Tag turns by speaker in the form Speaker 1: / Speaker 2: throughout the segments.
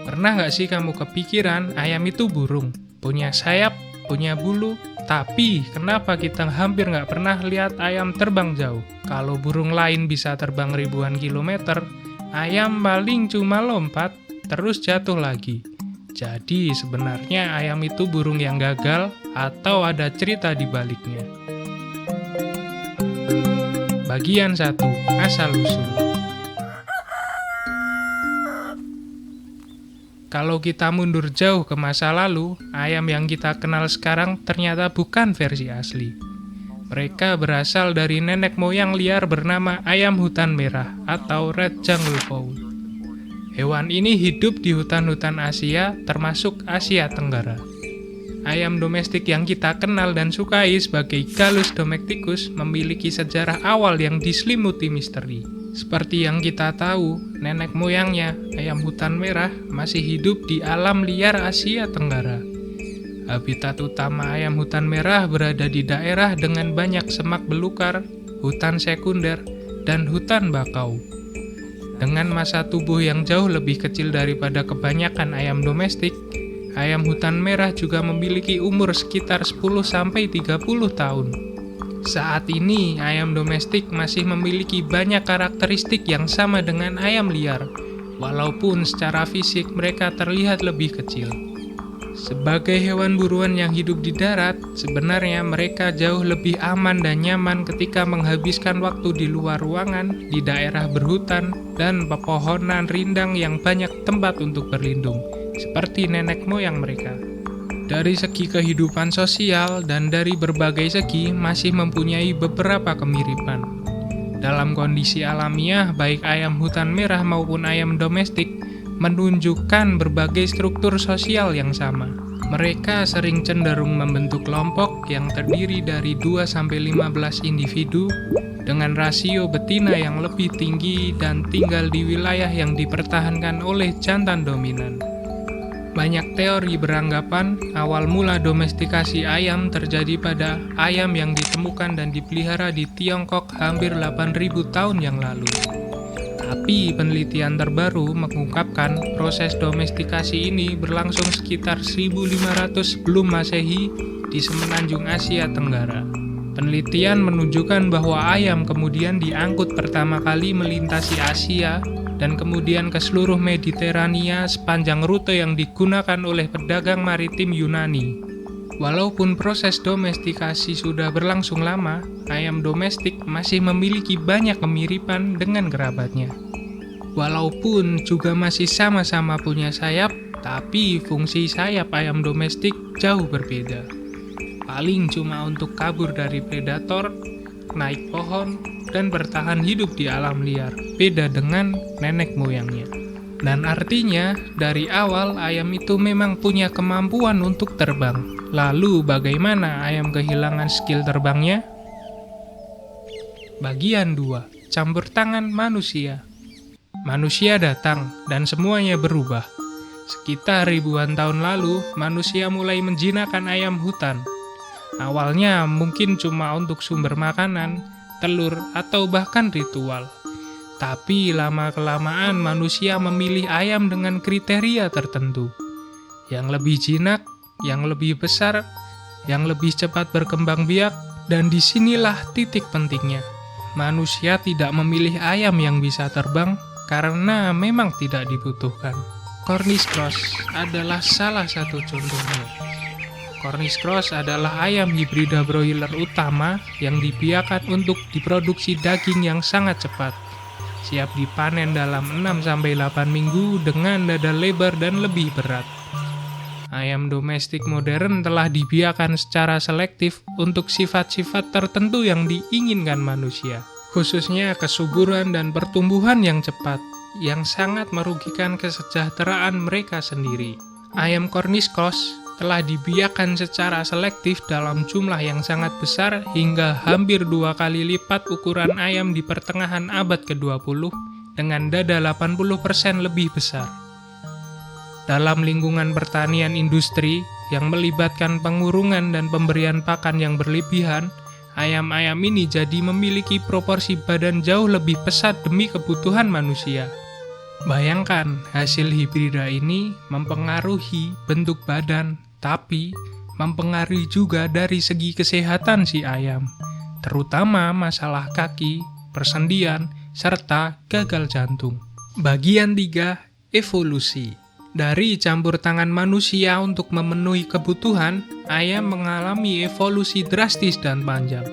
Speaker 1: Pernah nggak sih kamu kepikiran ayam itu burung? Punya sayap, punya bulu, tapi kenapa kita hampir nggak pernah lihat ayam terbang jauh? Kalau burung lain bisa terbang ribuan kilometer, ayam paling cuma lompat, terus jatuh lagi. Jadi sebenarnya ayam itu burung yang gagal atau ada cerita di baliknya. Bagian 1. Asal-usul. Kalau kita mundur jauh ke masa lalu, ayam yang kita kenal sekarang ternyata bukan versi asli. Mereka berasal dari nenek moyang liar bernama ayam hutan merah atau red jungle fowl. Hewan ini hidup di hutan-hutan Asia, termasuk Asia Tenggara. Ayam domestik yang kita kenal dan sukai sebagai Gallus domesticus memiliki sejarah awal yang diselimuti misteri. Seperti yang kita tahu, nenek moyangnya, ayam hutan merah, masih hidup di alam liar Asia Tenggara. Habitat utama ayam hutan merah berada di daerah dengan banyak semak belukar, hutan sekunder, dan hutan bakau. Dengan masa tubuh yang jauh lebih kecil daripada kebanyakan ayam domestik, ayam hutan merah juga memiliki umur sekitar 10-30 tahun. Saat ini, ayam domestik masih memiliki banyak karakteristik yang sama dengan ayam liar, walaupun secara fisik mereka terlihat lebih kecil. Sebagai hewan buruan yang hidup di darat, sebenarnya mereka jauh lebih aman dan nyaman ketika menghabiskan waktu di luar ruangan, di daerah berhutan, dan pepohonan rindang yang banyak tempat untuk berlindung, seperti nenek moyang mereka. Dari segi kehidupan sosial dan dari berbagai segi masih mempunyai beberapa kemiripan. Dalam kondisi alamiah, baik ayam hutan merah maupun ayam domestik menunjukkan berbagai struktur sosial yang sama. Mereka sering cenderung membentuk kelompok yang terdiri dari 2-15 individu dengan rasio betina yang lebih tinggi dan tinggal di wilayah yang dipertahankan oleh jantan dominan. Banyak teori beranggapan awal mula domestikasi ayam terjadi pada ayam yang ditemukan dan dipelihara di Tiongkok hampir 8.000 tahun yang lalu. Tapi penelitian terbaru mengungkapkan proses domestikasi ini berlangsung sekitar 1500 sebelum Masehi di semenanjung Asia Tenggara. Penelitian menunjukkan bahwa ayam kemudian diangkut pertama kali melintasi Asia dan kemudian ke seluruh Mediterania sepanjang rute yang digunakan oleh pedagang maritim Yunani. Walaupun proses domestikasi sudah berlangsung lama, ayam domestik masih memiliki banyak kemiripan dengan kerabatnya. Walaupun juga masih sama-sama punya sayap, tapi fungsi sayap ayam domestik jauh berbeda. Paling cuma untuk kabur dari predator, naik pohon, dan bertahan hidup di alam liar, beda dengan nenek moyangnya. Dan artinya, dari awal ayam itu memang punya kemampuan untuk terbang. Lalu bagaimana ayam kehilangan skill terbangnya? Bagian 2. Campur tangan manusia. Manusia datang dan semuanya berubah. Sekitar ribuan tahun lalu, manusia mulai menjinakkan ayam hutan. Awalnya mungkin cuma untuk sumber makanan, telur, atau bahkan ritual. Tapi lama-kelamaan manusia memilih ayam dengan kriteria tertentu. Yang lebih jinak, yang lebih besar, yang lebih cepat berkembang biak, dan disinilah titik pentingnya. Manusia tidak memilih ayam yang bisa terbang karena memang tidak dibutuhkan. Cornish cross adalah salah satu contohnya. Cornish cross adalah ayam hibrida broiler utama yang dibiarkan untuk diproduksi daging yang sangat cepat. Siap dipanen dalam 6-8 minggu dengan dada lebar dan lebih berat. Ayam domestik modern telah dibiarkan secara selektif untuk sifat-sifat tertentu yang diinginkan manusia, khususnya kesuburan dan pertumbuhan yang cepat, yang sangat merugikan kesejahteraan mereka sendiri. Ayam Cornish cross telah dibiarkan secara selektif dalam jumlah yang sangat besar hingga hampir 2 kali lipat ukuran ayam di pertengahan abad ke-20 dengan dada 80% lebih besar. Dalam lingkungan pertanian industri yang melibatkan pengurungan dan pemberian pakan yang berlebihan, ayam-ayam ini jadi memiliki proporsi badan jauh lebih pesat demi kebutuhan manusia. Bayangkan, hasil hibrida ini mempengaruhi bentuk badan, tapi mempengaruhi juga dari segi kesehatan si ayam, terutama masalah kaki, persendian, serta gagal jantung. Bagian 3, evolusi. Dari campur tangan manusia untuk memenuhi kebutuhan, ayam mengalami evolusi drastis dan panjang.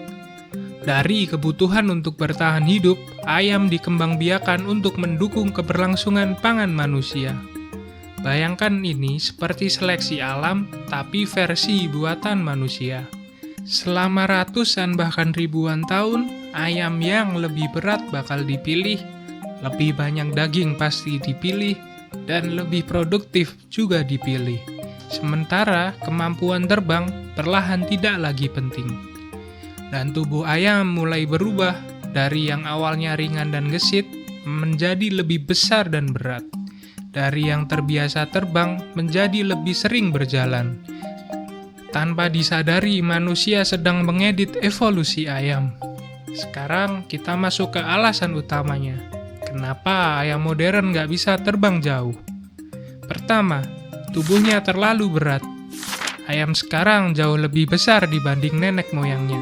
Speaker 1: Dari kebutuhan untuk bertahan hidup, ayam dikembangbiakan untuk mendukung keberlangsungan pangan manusia. Bayangkan ini seperti seleksi alam, tapi versi buatan manusia. Selama ratusan bahkan ribuan tahun, ayam yang lebih berat bakal dipilih, lebih banyak daging pasti dipilih, dan lebih produktif juga dipilih. Sementara kemampuan terbang perlahan tidak lagi penting. Dan tubuh ayam mulai berubah dari yang awalnya ringan dan gesit menjadi lebih besar dan berat. Dari yang terbiasa terbang menjadi lebih sering berjalan. Tanpa disadari, manusia sedang mengedit evolusi ayam. Sekarang kita masuk ke alasan utamanya. Kenapa ayam modern nggak bisa terbang jauh? Pertama, tubuhnya terlalu berat. Ayam sekarang jauh lebih besar dibanding nenek moyangnya.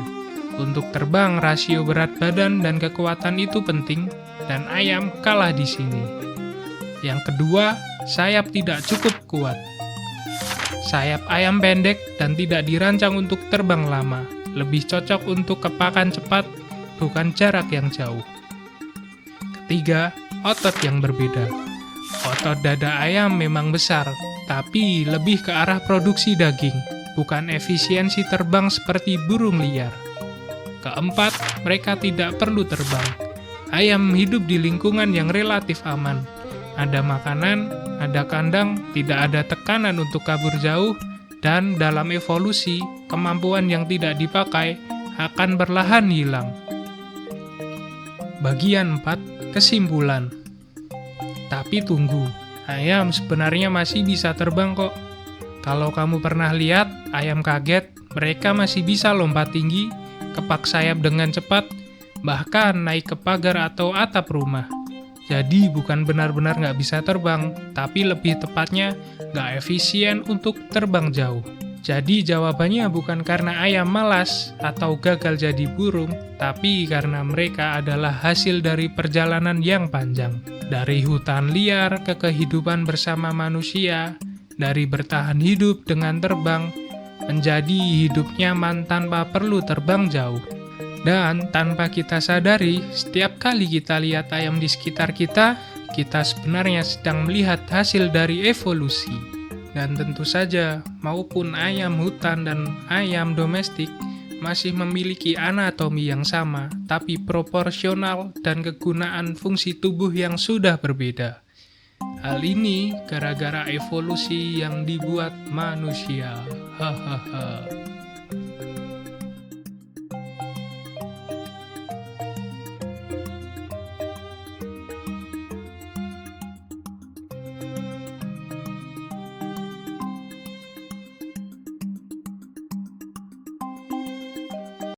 Speaker 1: Untuk terbang, rasio berat badan dan kekuatan itu penting, dan ayam kalah di sini. Yang kedua, sayap tidak cukup kuat. Sayap ayam pendek dan tidak dirancang untuk terbang lama, lebih cocok untuk kepakan cepat, bukan jarak yang jauh. Ketiga, otot yang berbeda. Otot dada ayam memang besar, tapi lebih ke arah produksi daging, bukan efisiensi terbang seperti burung liar. Keempat, mereka tidak perlu terbang. Ayam hidup di lingkungan yang relatif aman. Ada makanan, ada kandang, tidak ada tekanan untuk kabur jauh, dan dalam evolusi, kemampuan yang tidak dipakai akan perlahan hilang. Bagian 4, kesimpulan. Tapi tunggu, ayam sebenarnya masih bisa terbang kok. Kalau kamu pernah lihat ayam kaget, mereka masih bisa lompat tinggi, kepak sayap dengan cepat, bahkan naik ke pagar atau atap rumah. Jadi bukan benar-benar nggak bisa terbang, tapi lebih tepatnya nggak efisien untuk terbang jauh. Jadi jawabannya bukan karena ayam malas atau gagal jadi burung, tapi karena mereka adalah hasil dari perjalanan yang panjang. Dari hutan liar ke kehidupan bersama manusia, dari bertahan hidup dengan terbang, menjadi hidup nyaman tanpa perlu terbang jauh. Dan tanpa kita sadari, setiap kali kita lihat ayam di sekitar kita sebenarnya sedang melihat hasil dari evolusi. Dan tentu saja, maupun ayam hutan dan ayam domestik masih memiliki anatomi yang sama, tapi proporsional dan kegunaan fungsi tubuh yang sudah berbeda. Hal ini gara-gara evolusi yang dibuat manusia. Hahaha.